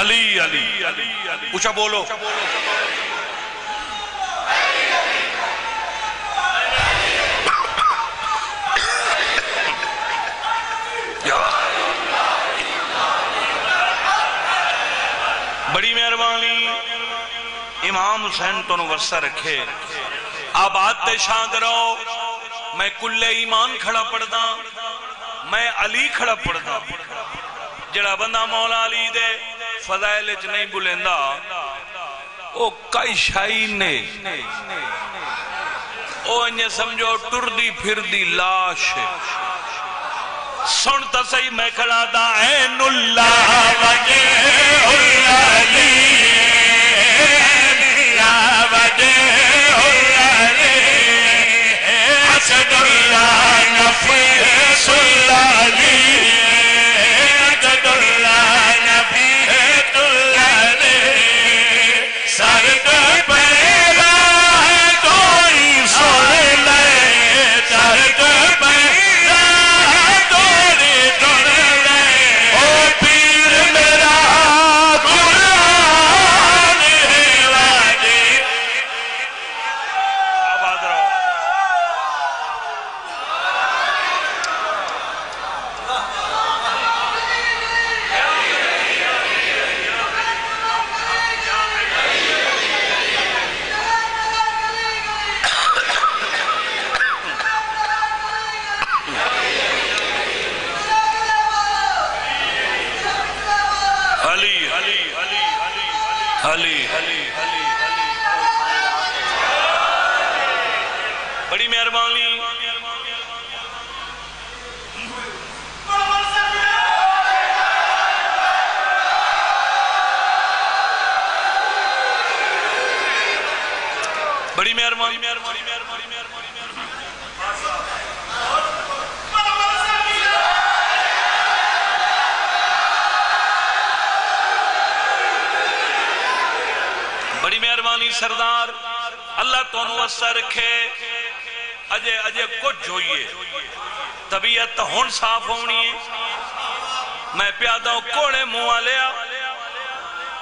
علی علی اچھا بولو بڑی مہربانی امام حسین تو ورثہ رکھے آباد تے شان کرو میں کل ایمان کھڑا پڑھدا میں علی کھڑا پڑھدا جڑا بندہ مولا علی دے فضائل اچ نہیں بلیندا او کئی شائی نے او انجھے سمجھو ٹردی پھر دی لاش سنتا صحیح میں کھڑا دا عین اللہ وجہ العلی وجہ العلی حسد اللہ نفیس العلی حسد اللہ نفیس العلی سرد پیدا ہے کوئی سن لے سرد پیدا ہے کوئی سن لے او پیر میرا قرآن ہے واجب آباد رہو علی بڑی مہربانی بڑی مہربانی بڑی مہربانی سردار اللہ تو وسع رکھے اجے اجے کچھ ہوئیے طبیعت ہون صاف ہونی ہے میں پیادہ ہوں کوڑے موہ لیا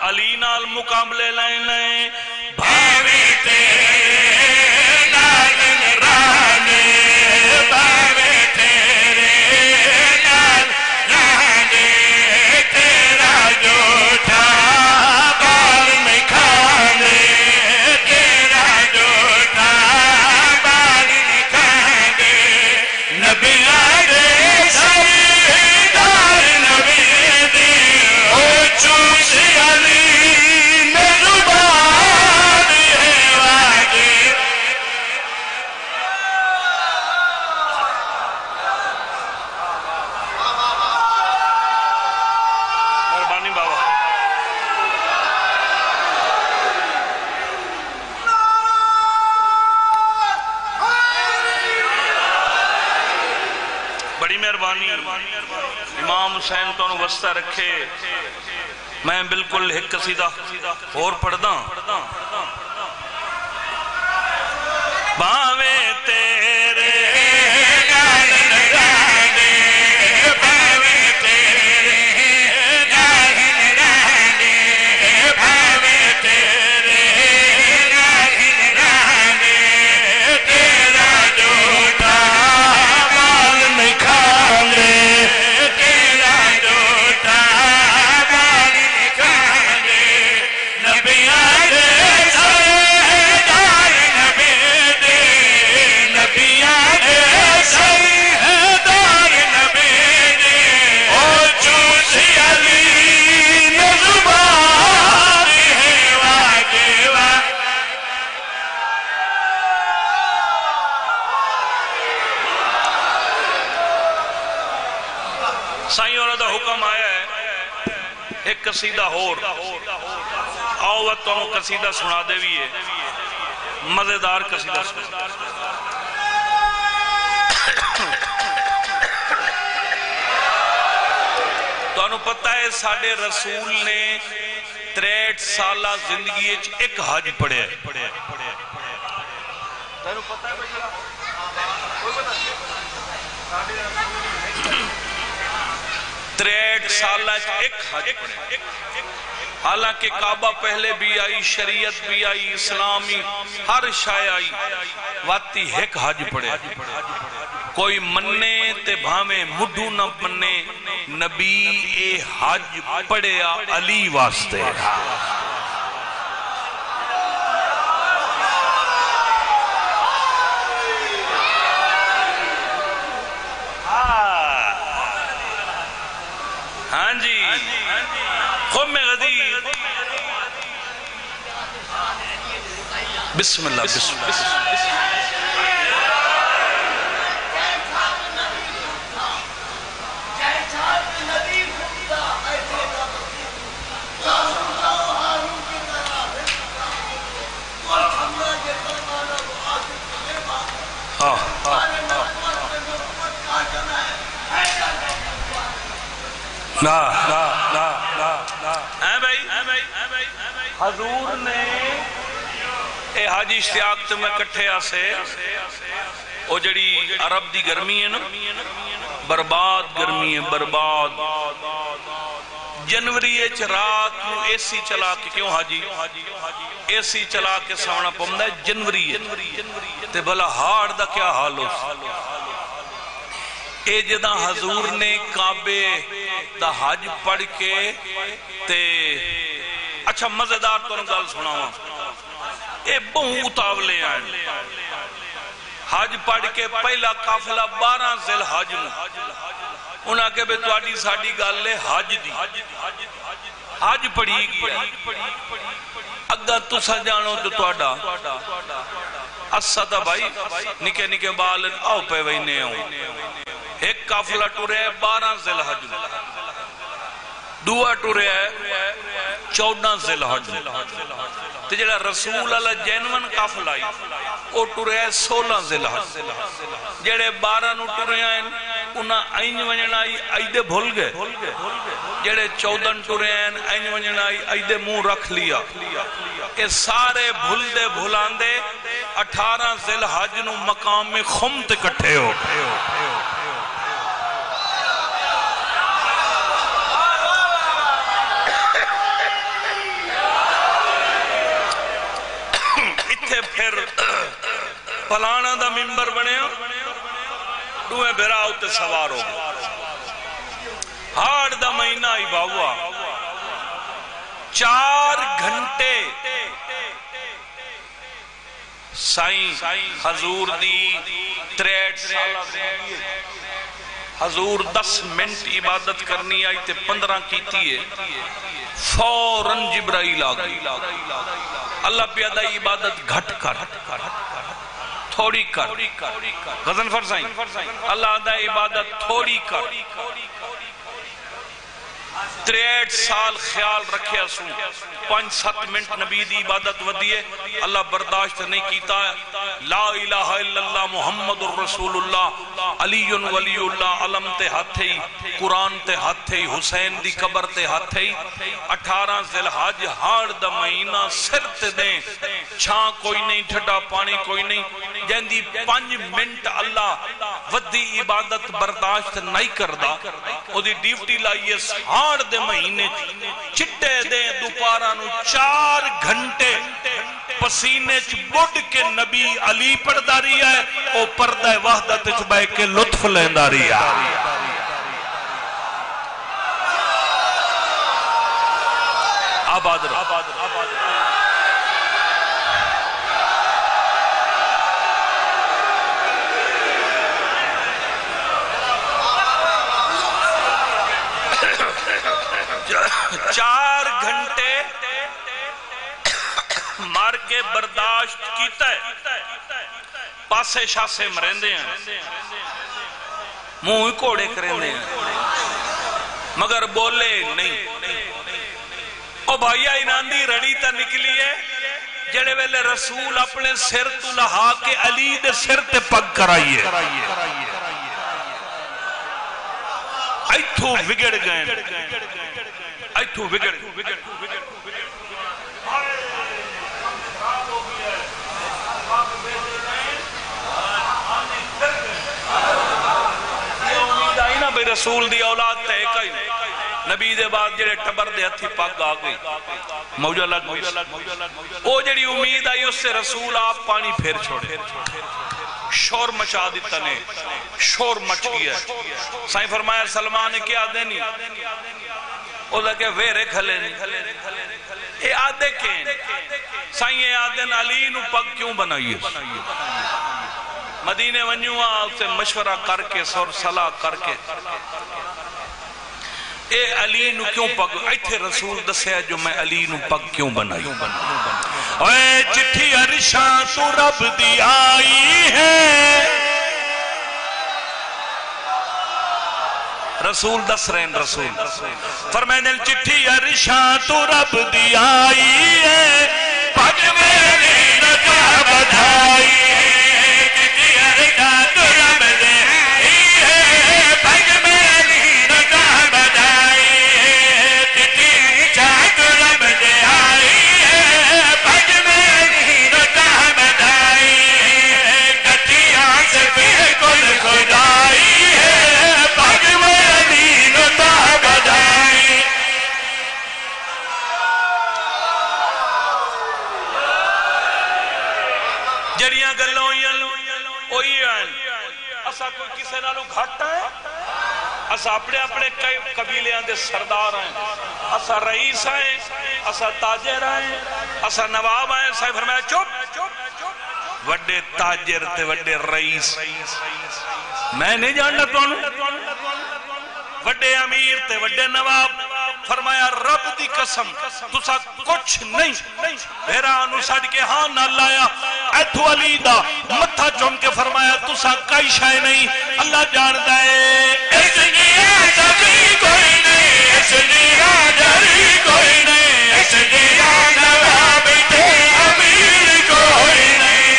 علی نال مقابلے لائنے بھاوی تیرے نال رانے بھاوی تیرے نال رانے تیرا جو تھا بال میں کھانے تیرا جو تھا بال میں کھانے نبی آگے سیدار نبی دی او چوسی علی نربان ہے واجب مہربانی بابا بڑی مہربانی امام حسین تو وسطہ رکھے میں بالکل ایک قصیدہ اور پڑھدا باوے تیرے نال رانے باوے تیرے نال رانے باوے تیرے نال رانے تیرا جو تھا بال میں کھانے تیرا جو تھا بال میں کھانے نبی آگے سیدار نبی دے نبی آگے سیدار نبی دے او چوسی علی نظبان ہے واجب سائیں اور دا حکم آیا ہے ایک قصیدہ ہور آؤ وقت تو قصیدہ سنا دے بھی ہے مزیدار قصیدہ سنا تو انہوں پتہ ہے ساڑھے رسول نے 63 سالہ زندگی ایک حج پڑھے ہے تو انہوں پتہ ہے بھئی کوئی پتہ ہے 63 سالہ ایک حج پڑھے حالانکہ کعبہ پہلے بھی آئی، شریعت بھی آئی، اسلامی ہر شے آئی، واتی ایک حج پڑے کوئی مننے تے بھامے مڈو نہ مننے، نبی اے حج پڑیا علی واسطے۔ ہاں جی خم غدیر، بسم اللہ بسم اللہ۔ حضور نے اے حاجی اشتیاق تو میں کٹھے آسے او جڑی عرب دی گرمی ہے نا، برباد گرمی ہے، برباد جنوری ایچ رات نو اے سی چلا کے، کیوں حاجی اے سی چلا کے سونا پمدہ ہے جنوری ہے تے بھلا ہاڑ دا کیا حال ہو اے جدہ حضور نے کعبے دا حج پڑھ کے تے اچھا مزیدار تو نگال سنا ہوا اے بہت اتاولے آئیں حج پڑھ کے پہلا قافلہ 12 ذی الحج انہاں کے بے توڑی ساڑی گال لے حج دی حج پڑھی گیا اگر تو سجانو تو توڑا اسدہ بھائی نکے نکے بالن آؤ پہ وینے ہوں ایک قافلہ ٹورے ہے 12 ذی الحج دعا ٹورے ہے 14 ذی الحج تو جڑا رسول اللہ جینون قافلہ آئی او ٹورے ہے 16 ذی الحج جڑے 12 نو ٹورے ہیں انہاں آئین ونجن آئی آئیدے بھول گئے جڑے 14 ٹورے ہیں آئین ونجن آئی آئیدے منہ رکھ لیا کہ سارے بھول دے بھولان دے 18 ذی الحج نو مقام میں خمت کٹھے ہو پھر پلانا دا ممبر بنے دوئے بھراؤ تے سوار ہو ہاڑ دا مہینہ ہی باہوا 4 گھنٹے سائیں حضور دی 63 سالہ حضور 10 منٹ عبادت کرنی آئی تے 15 کیتی ہے فوراً جبرائیل آگئی اللہ پیادہ عبادت گھٹ کر تھوڑی کر غزن فرسائیں اللہ دا عبادت تھوڑی کر 63 سال خیال رکھے اسوں 5-7 منٹ نبی دی عبادت ودیے اللہ برداشت نہیں کیتا ہے لا الہ الا اللہ محمد الرسول اللہ علی ولی اللہ علم تے ہاتھے قرآن تے ہاتھے حسین دی قبر تے ہاتھے 18 ذی الحج ہاڑ دا مہینہ سر تے دیں چھاں کوئی نہیں ٹھٹا پانی کوئی نہیں جہندی 5 منٹ اللہ ودی عبادت برداشت نہیں کردہ او دی ڈیوٹی لائیے ہاڑ دے مہینے چٹے دے دوپارہ نو 4 گھنٹے پسینے چ بڑھ کے نبی علی پرداری ہے او پردہ وحدت چ بے کے لطف لینداری ہے آباد رہا چار گھنٹے مار کے برداشت کیتا ہے پاسے شاہ سے مرندے ہیں منہ کوڑے کرندے ہیں مگر بولے نہیں او بھائیہ اناندی رڑی تا نکلی ہے جڑے ویلے رسول اپنے سر تو لہا کے علی دے سر تے پگ کرائیے ایتھو وگڑ گئے ایتھو وگڑ یہ امید آئی نا بھئی رسول دی اولاد تے کئی نہیں نبی دے بعد جڑے ٹبر دے ہتھی پگ آ گئی موجہ لگ گئی او جڑی امید آئی اس سے رسول آپ پانی پھر چھوڑے شور مچا دیتا نے شور مچ گیا سائیں فرمایا سلمان نے کیا دینی او لگے ویرے کھلے نہیں اے آدھے کہیں سائیں اے آدھے علی نو پگ کیوں بنائیے مدینے ونیوں اسے مشورہ کر کے سور صلاح کر کے اے علی نو کیوں پگ ایتھے رسول دسے جو میں علی نو پگ کیوں بنائی اے چٹھی عرشاں تو رب دی آئی ہے رسول دس رہے ہیں رسول فرمائے چٹھی عرشاں تو رب دی آئی ہے پگ میری نگاہ بدھائی چٹھی عرشاں تو رب دی آئی ہے پگ میری نگاہ بدھائی چٹھی عرشاں تو رب دی آئی ہے پگ میری نگاہ بدھائی کٹیاں سے بالکل خدائی ہے پگ میری نگاہ بدھائی جڑیاں گلوں ہوئی ہیں اسا کوئی کسے نالوں گھٹ ہے اسا اپنے اپنے قبیلے دے سردار ہیں اسا رئیس ہیں اسا تاجر ہیں اسا نواب ہیں صاحب فرمایا چپ وڈے تاجر تے وڈے رئیس میں نہیں جاننا تو وڈے امیر تے وڈے نواب فرمایا رب دی قسم تسا کچھ نہیں بھیرا انو ساڑھ کے ہاں نہ لایا ایتھو علی دا متھا چوم کے فرمایا تسا کئی شائع نہیں اللہ جان دائے اس نیا جبی کوئی نہیں اس نیا جری کوئی نہیں اس نیا نواب تے امیر کوئی نہیں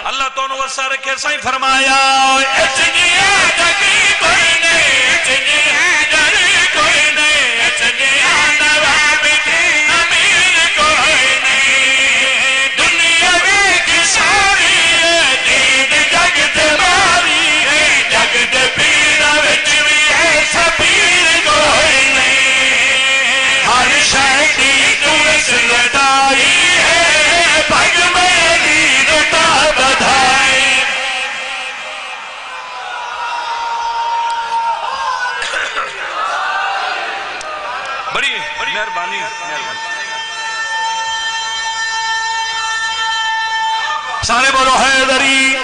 اللہ تو نوسا رکھے سائیں فرمایا اتنی آدھگی کوئی نہیں اتنی آدھگی کوئی نہیں اتنی نواب تے امیر کوئی نہیں دنیا میں کی ساری ہے دین جگ تے ماری ہے جگ تے پیرا وچ بھی ہے سبیر کوئی نہیں ہر شے دی تو وسلتائی ہے پگ میری نگاہ بدھائی بڑی مہربانی سارے بولو حیدری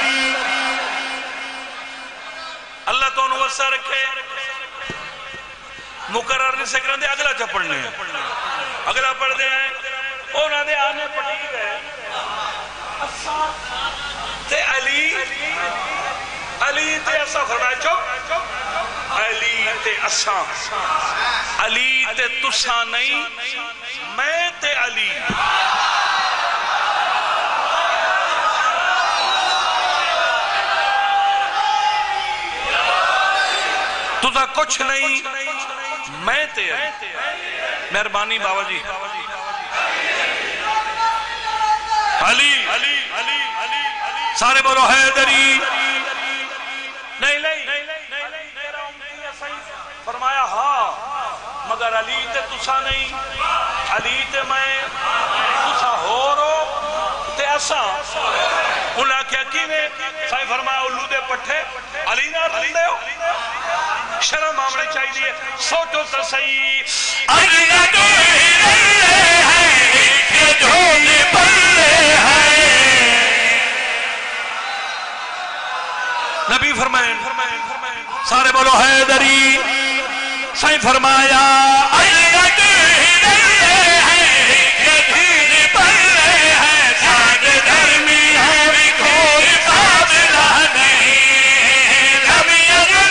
اللہ تو انوسا رکھے مقرر نہیں سکران دے اگلا چپڑنے اگلا پڑھ دے ہیں اونا دے آنے پڑھی گئے تے علی تے اسا فرمایا چپ علی تے اسا علی تے تسا نہیں میں تے علی تسا کچھ نہیں میں تے علی مہربانی بابا جی علی سارے بولو حیدری نہیں میرا امتی ہے صحیح فرمایا ہاں مگر علی تے تسا نہیں علی تے میں تسا ہو رو تے ایسا انہاں کیا کیویں صحیح فرمایا الو دے پٹھے علی نہ رندے ہو شرم آمنے چاہیے سوچو تو صحیح علی نہ کوئی رندے ہیں کہ جھولی بلے ہیں نبی فرمائیں سارے بولو حیدری سائیں فرمایا علی نہ کوئی رندے ہیں کہ جھولی بلے ہیں ساڑھ درمی ہے بھی کوئی قابلہ نہیں نبی اگر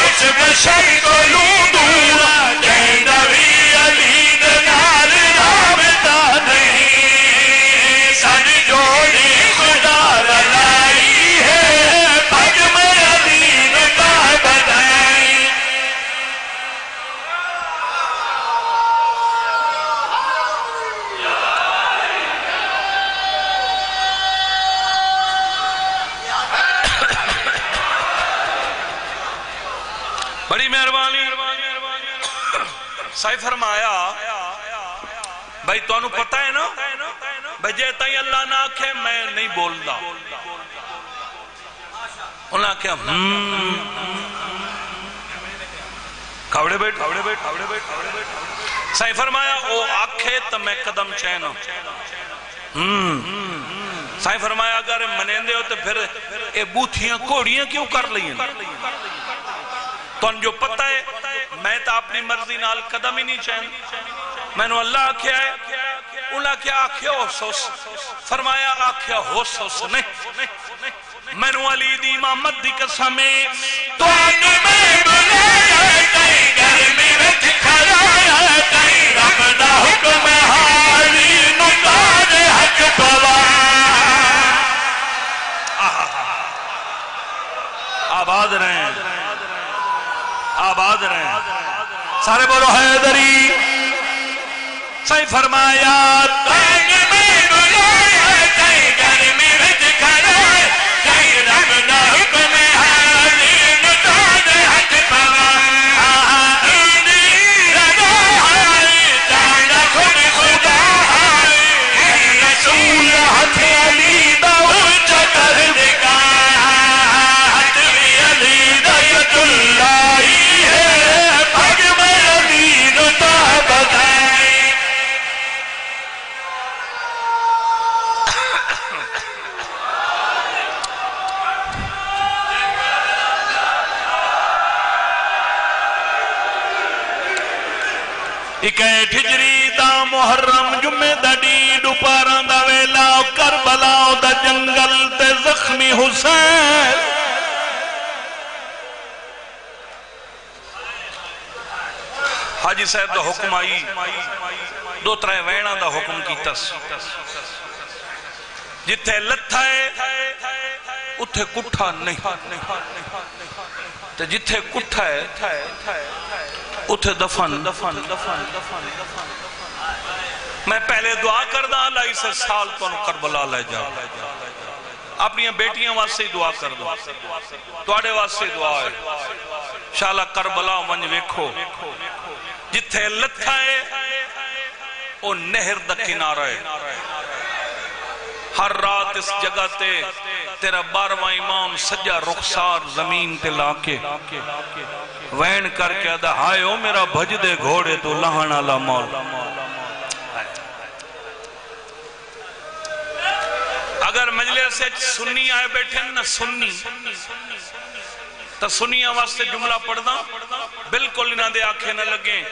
اس بشر کو لوں دورا کہ نبی علی دنال رابطہ نہیں سن جوڑی خدا رلائی ہے پگ میں علی نگاہ بدھائی بڑی مہربانی صحیح فرمایا بھائی تو انہوں پتہ ہے نا بھائی جے تائیں اللہ نہ آکھے میں نہیں بولدا انہوں نے کہا کھوڑے بیٹھ صحیح فرمایا او آکھے تو میں قدم چینہ صحیح فرمایا اگر منیندے ہو تو پھر اے بوتھیاں کوڑیاں کیوں کر لئیں تو ان جو پتہ ہے میں تا اپنی مرضی نال قدم ہی نہیں چین میں نے اللہ کیا ہے اللہ کیا آکھیا ہو سوس فرمایا آکھیا ہو سوس نہیں میں نے علی دی امامت دی قسمیں تو آنی میں بلایا کئی گرمی وچ کھڑایا کئی رب دا حکم حالی نتاج حق پوا آباد رہیں آباد رہیں سارے بولو حیدری صحیح فرمایا تنگ میں بلایا کئی گرمی وچ کھڑایا کئی رب دا حکم حالی نتاج حق پوا رسول حق علی دا اونچا کر دکھا حق علی دا ید اللہ ہے بھگ میں علی نتا بدائی اکیٹ ہجری دا محرم جمعہ دا ڈیڈ اپاران دا ویلا کربلا دا جنگل تے زخمی حسین حاجی صاحب دا حکم آئی دو ترائے وینہ دا حکم کی تس جتھے لتھا ہے اتھے کٹھا نہیں تے جتھے کٹھا ہے اتھے دفن میں پہلے دعا کردہ اللہ اسے سال تو انہوں کربلا لے جاؤ اپنی بیٹیاں واسے دعا کر دو توڑے واسے دعا ہے شاءاللہ کربلا ونج ویکھو جتھے لتھا ہے او نہر دا کنارہ ہے ہر رات اس جگہ تے تیرا 12واں امام سجا رخسار زمین تے لاکے وین کر کے ادا ہائے او میرا بھج دے گھوڑے تو لہانا لا مول اگر مجلس سے سنی آئے بیٹھے نا سنی تا سنیاں واسطے جملہ پڑھ دا بلکل انہاں دے آنکھیں نہ لگیں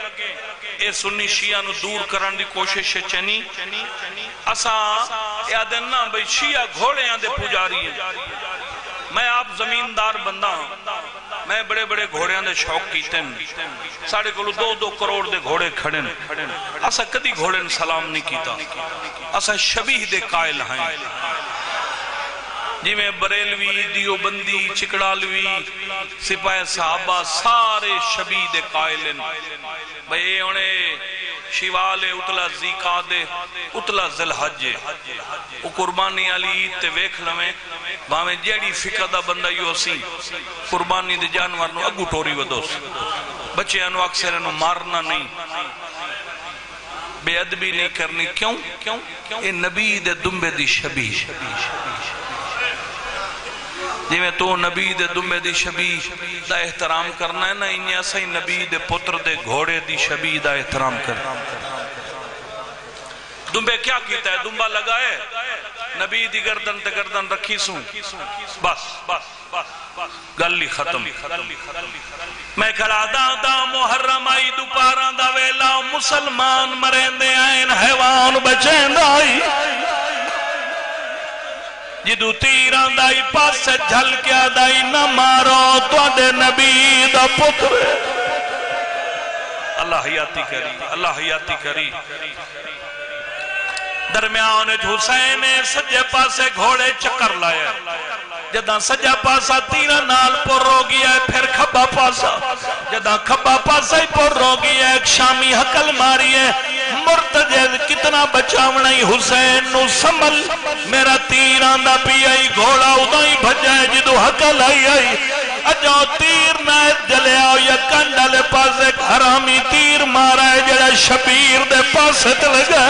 اے سنی شیعہ نو دور کرن دی کوشش چنی اساں یادن نا بھئی شیعہ گھوڑے آن دے پجاری ہیں میں آپ زمیندار بندہ ہوں میں بڑے بڑے گھوڑے آن دے شوق کیتے ہیں ساڑھے کلو 2 کروڑ دے گھوڑے کھڑے ہیں اسا کدی گھوڑے نے سلام نہیں کیتا اسا شبیہ دے قائل ہیں جی میں بریلوی دیوبندی چکڑالوی سپاہ صحابہ سارے شبیہ دے قائل ہیں بھئی انہیں شیوالے اتلا زیقادے اتلا ذلحج او قربانی علی تے ویکھ لمیں باہمیں جیڑی فقہ دا بندہ یو سی قربانی دے جانور نو اگو ٹوری ودو سی بچے انو اکثر انو مارنا نہیں بے ادبی نہیں کرنی کیوں اے نبی دے دنبے دی شبیہ جی میں تو نبی دے دنبے دی شبیہ دا احترام کرنا ہے نا انہیں ایسا ہی نبی دے پتر دے گھوڑے دی شبیہ دا احترام کرنا دنبے کیا کیتا ہے دنبا لگائے نبی دی گردن تے گردن رکھی سوں بس گلی ختم میں کھڑا دا محرم آئی دوپاران دا ویلا مسلمان مرین دے آئین حیوان بچین آئی جدو تیران دائی پاس سے جھل کیا دائی نہ مارو تو دے نبی دا پتر اللہ حیاتی کری اللہ حیاتی کری درمیان حسین سجے پاسے گھوڑے چکر لائے جداں سجا پاسا تیرہ نال پر رو گیا ہے پھر کھبا پاسا جداں کھبا پاسا ہی پر رو گیا ہے ایک شامی حقل ماری ہے مرتجد کتنا بچاونا ہی حسین نو سمل میرا تیران دا پی آئی گھوڑا ادھائی بھجائے جدو حقل آئی اجو تیر نہ جلیا یا کنڈل پاس ایک حرامی تیر مارا ہے جڑا شبیر دے پاس لگا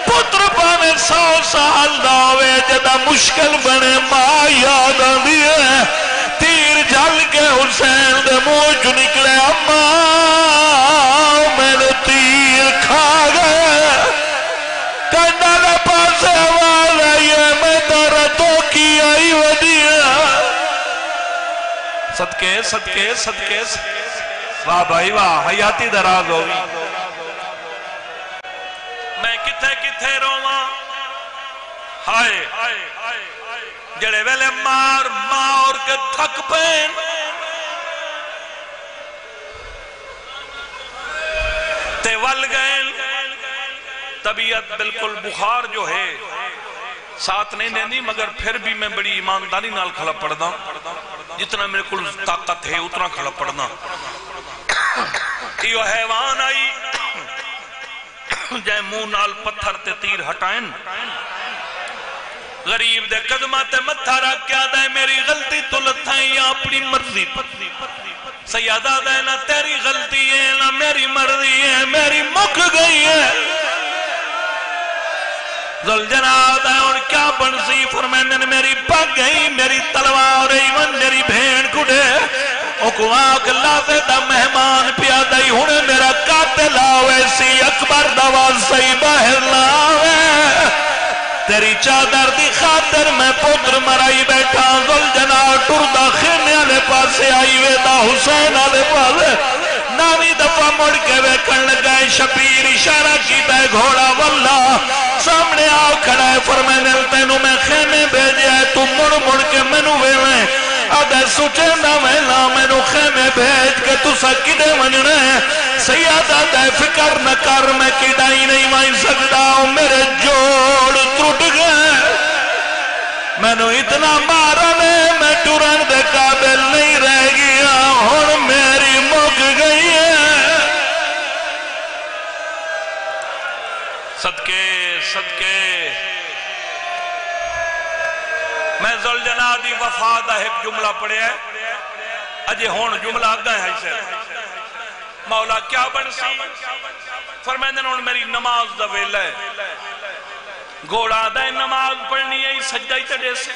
پتر پانے 100 سال داوے جدا مشکل بنے ماں یاد آندی ہے تیر جل کے حسین دے منہ چ نکلے اماں میرے تیر کھا گئے کنڈا دے پاسے آواز آئی ہے میں دردوں کی آئی ودیا صدقے صدقے صدقے واہ بھائی واہ حیاتی دراز ہوگی میں کتھے کتھے رواں ہائے جڑے ویلے مار مار کے تھک پین تے ول گئے طبیعت بالکل بخار جو ہے ساتھ نہیں دیندی مگر پھر بھی میں بڑی ایمانداری نال کھلا پڑھدا جتنا میرے کل طاقت ہے اتنا کھلا پڑھدا یہ حیوان آئی جائے منہ نال پتھر تے تیر ہٹائیں غریب دے قدمات متھا رکھ کیا دے میری غلطی تو لتھائیں یا اپنی مرضی سیادہ دے نہ تیری غلطی ہے نہ میری مرضی ہے میری مک گئی ہے ذوالجلال دے اور کیا بنسی فرمائنے نے میری پک گئی میری تلوار ایون میری بھین کڑے اکواک اللہ سے دا مہمان پیادہ ہی ہونے میرا قاتل آوے سی اکبر دواز سی باہر لاوے تیری چادر دی خاطر میں پتر مرائی بیٹھا ذوالجلال ٹردہ خیمے آلے پاسے آئی ویدہ حسین آلے پاسے نامی دفعہ مڑ کے ویکن لگائے شبیر اشارہ کی تے گھوڑا واللہ سامنے آؤ کھڑا ہے فرمائنے تینوں میں خیمے بھیجے ہے تو مڑ مڑ کے منو ویویں آدھے سوچے نہ ویلا مینو خیمے بھیج کے تو سکیدے مننے سیادہ دے فکر نہ کر میں کیڈائی نہیں مائی سکتا ہوں میرے جوڑ ٹوٹ گئے مینو اتنا مارا نے میں ٹورن دے قابل نہیں رہ گیا ہن میری مک گئی ہے صدقے صدقے میں ذوالجلال دی وفا دا ایک جملہ پڑھے ہے اجے ہون جملہ آگا ہے اسے مولا کیا بنسی فرمائنے نے میری نماز دا ویلہ ہے گھوڑا دے نماز پڑھنی ہے سجدہ ہی چڑھے سے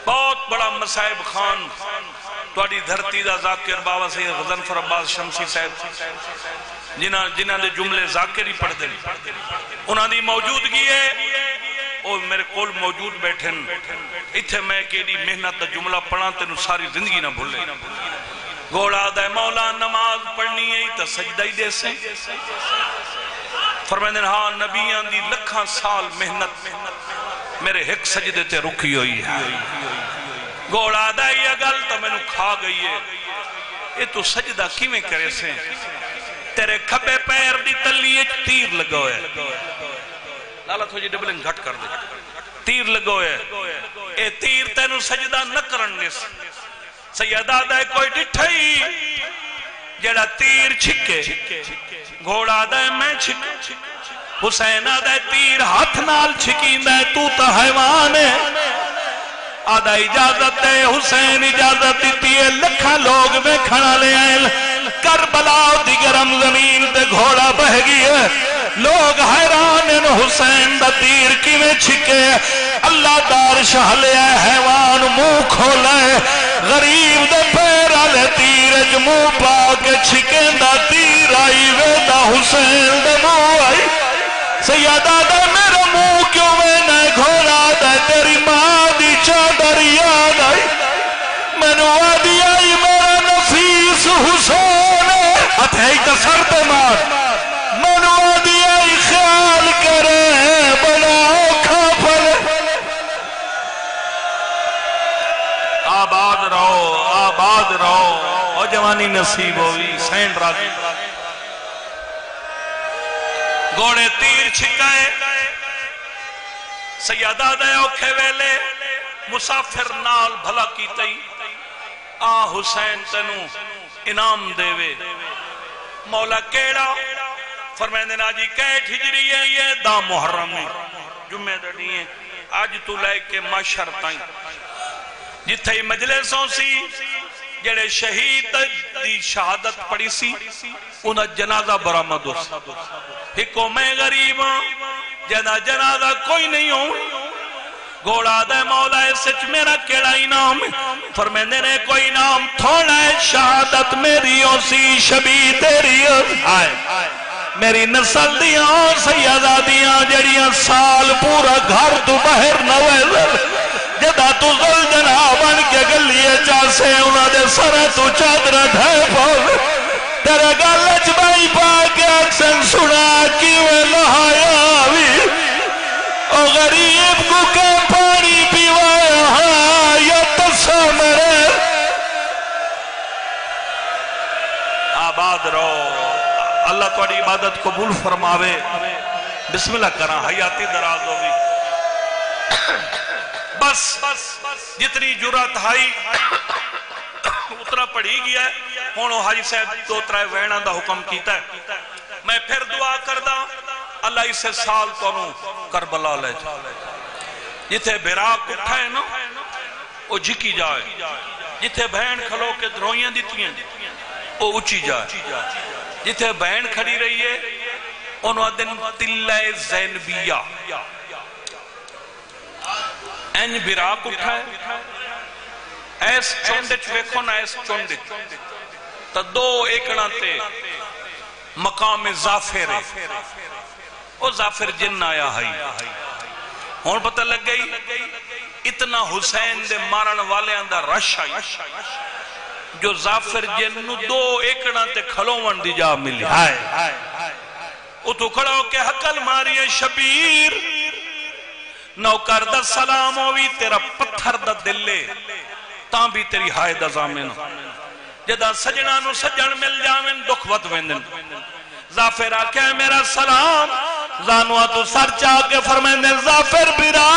بہت بڑا مصائب خان توڑی دھرتی دا ذاکر بابا سید غزنفر عباس شمسی صاحب جنہاں دے جملے ذاکر ہی پڑھ دیں انہاں دی موجودگی ہے اور میرے کول موجود بیٹھن اتھے میں کیڑی محنت دا جملہ پڑھا تینوں ساری زندگی نہ بھولے گھوڑا دے مولا نماز پڑھنی ہے تا سجدہ ہی دے سے فرمائنے ہاں نبیان دی لکھاں سال محنت میرے ایک سجدے تے رکھی ہوئی ہے گھوڑا دے یہ گل تو میں نے کھا گئی ہے یہ تو سجدہ کیویں کرے سے تیرے کھبے پیر دی تلی ایک تیر لگو ہے لالا تھوڑی ڈبلنگ گھٹ کر دے تیر لگو ہے اے تیر تینو سجدہ نہ کرنے سے سیدہ دے کوئی ڈٹھائی جڑا تیر چھکے گھوڑا دے میں چھکے حسین دے تیر ہاتھ نال چھکین دے تو تا حیوان ہے آدھا اجازت ہے حسین اجازت دیتی ہے لکھا لوگ میں کھڑا لے آئے کربلا دی گرم زمین تے گھوڑا بہ گئی ہے لوگ حیران ان حسین دا تیر کی میں چھکے اللہ دار شاہ لے آئے حیوان منہ کھولے غریب دے پیر آلے تیر اج منہ پا کے چھکیں دا تیر آئی ویدہ حسین دے منہ آئی سیادہ دے میرے منہ کیوں میں نئے گھوڑا دے تیری ماں دی چادر یاد آئی میں نے وادی آئی میرا نفیس حسین ہتھائی کا سر پہ مار میں نے وادی آئی خیال کرے بناؤ کھا پھلے آباد رہو اور جوانی نصیب ہوئی سین راجی گھوڑے تیر چھکائے سیادہ دے اوکھے ویلے مسافر نال بھلا کی تئی آ حسین تنو انعام دے وے مولا کیڑا فرمائنے ناجی کیٹ ہجری ہے یہ دا محرم ہے جمعہ دڑی ہے آج تو لائے کے معاشر تائیں جتھے مجلسوں سی جڑے شہید دی شہادت پڑی سی انہاں جنازہ برآمد ہو سی ہکو میں غریب ہاں جدا جنازہ کوئی نہیں ہوں گوڑا دے مولا سچ میرا کیڑا انعام فرمیندے نے کوئی نام تھوڑا ہے شہادت میری ہو سی شبی تیری آئے میری نسل دیاں سیدہ دیاں جڑیاں سال پورا گھر تو باہر نوے جدا تو ذل جناب بن کے گلیے چاسے انہاں دے سرہ تو چادر ڈھائے پاؤ تیرے گالج بائی پاک اکسن سنا کیوے لہایا بھی او غریب کو کہ پانی پیوایا ہاں یا تسا مرے آباد رہو اللہ توڑی عبادت قبول فرماوے بسم اللہ کرا حیاتی دراز ہوگی بس جتنی جرات ہائی اتنا پڑھی گیا ہے ہونو حاجی صاحب دو ترائے وینہ دا حکم کیتا ہے میں پھر دعا کردہ اللہ اسے سال تو نو کربلا لے جا جتے بیراک اٹھائے نا وہ جھکی جائے جتے بہن کھلو کے دروئیاں دیتی ہیں وہ اچھی جائے جتے بہن کھڑی رہی ہے انہوں دن تلہ زینبیہ این بیراک اٹھائے ایس چوندچ ویکھو نا ایس چوندچ تا دو ایکڑا تے مقام زافر ہے وہ زافر جن آیا ہے ہون پتہ لگ گئی اتنا حسین دے مارن والے اندر رش آئی جو زافر جن دو ایکڑا تے کھلوون دی جا ملی او تو کھڑا ہو کے حقل ماری ہے شبیر نوکر دا سلام ہوئی تیرا پتھر دا دلے تاں بھی تیری ہائے دا زامن جدا سجنانو سجن مل جاویں دکھ وط ویندن زافر آکے میرا سلام زانوہ تو سر چاہ کے فرمیندے زافر بیرا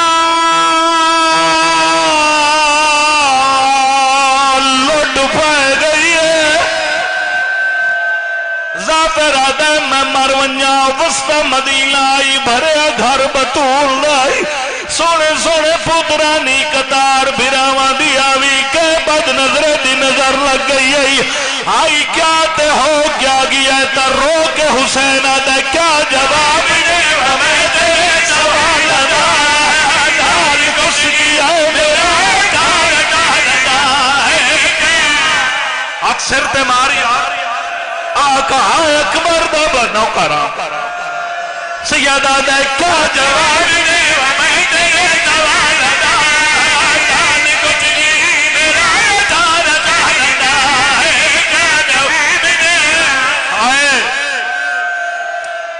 لوٹ پائے گئی ہے زافر آدھے میں مرونیا وسط مدینہ آئی بھرے گھر بطول آئی سونے سونے پترانی قطار بھراوہ دیا بھی کہ بد نظر دی نظر لگ گئی ہے آئی کیا تے ہو کیا گیا تا رو کے حسین آدھے کیا جواب نے ہمیں تیرے سوال لگا دار کس کیا ہے میرا دار ہے اکثر تے ماری آقا اکبر دا بنو کرا سیدہ دے کیا جواب نے ہمیں تیرے سوال لگا دار کچھ نہیں میرا دار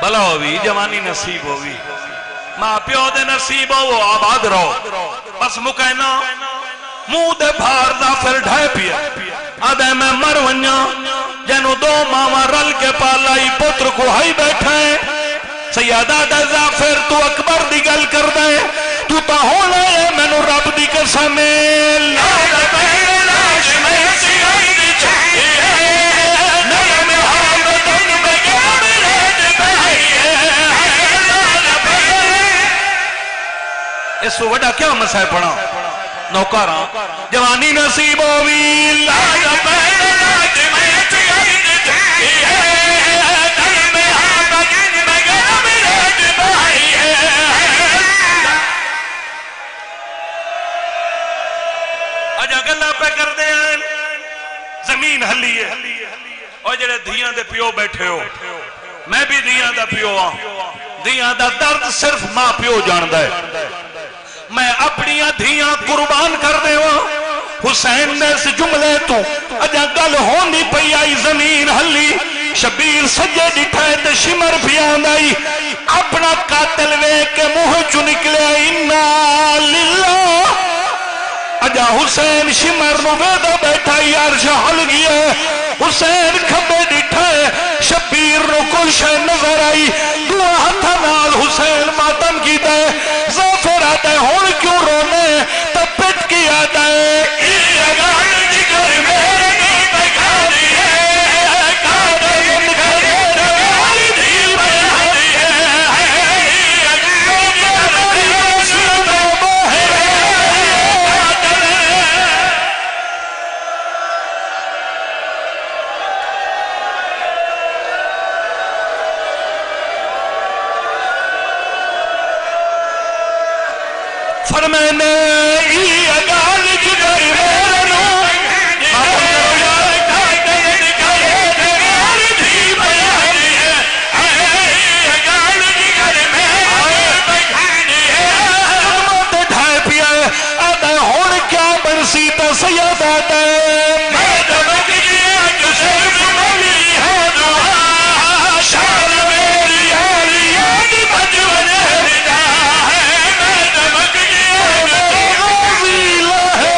بھلا ہوئی جوانی نصیب ہوئی ماں پیو دے نصیب ہو وہ آباد رہو بس مکینہ منہ دے بھار زافر ڈھائے پیا آدھے میں مرونیا جنو دو ماما رل کے پالائی پتر کو ہائی بیٹھائیں سیادہ دے زافر تو اکبر دی گل کر دے تو تا ہونا ہے میں نو رب دی قسمیں لالا پہلے لاش میں سیائی دی چھوٹی ہے نرم حامدن میں اس کو وڈا کیا مسئلہ پڑھا نوکارا جوانی نصیب ہوئی لالا پہلے لاش میں سیائی دی چھوٹی ہے نرم حامدن میں اجا گلہ پہ کر دے ہیں زمین ہلی ہے اور جڑے دھیاں دے پیو بیٹھے ہو میں بھی دھیاں دا پیو ہاں دھیاں دا درد صرف ماں پیو جاندہ ہے میں اپنیاں دھیاں قربان کر دے ہوں حسین نے اس جملے تو اجا گل ہونی پئی آئی زمین ہلی شبیر سجے ڈٹھائے تے شمر بھی آندائی اپنا قاتل وے کے منہ چو نکلے انا للہ اجا حسین شمر نو ویدہ بیٹھا عرش ہل گیا حسین کھبے ڈٹھائے شبیر نو کچھ نظر آئی دعا ہتھا نال حسین ماتم کی دے زافر آتا ہے ہون کیوں رونے تب پٹ کی آتا ہے ای اگان جگر میرے نہیں بکھا دی ہے کادر ان کھر میری دھی بنا دی ہے ای اگان جگر میرے نہیں بکھا دی ہے سی تو سیادہ دے میں دمک گیا جو صرف ملی ہے دعا شان میری یاری یاد مجمن رضا ہے میں دمک گیا جو غازی لہے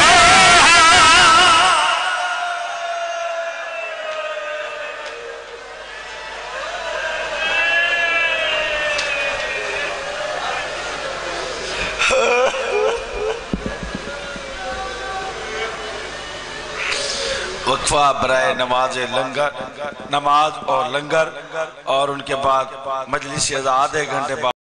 وقفہ برائے نماز اور لنگر اور ان کے بعد مجلس اذان آدھے گھنٹے بعد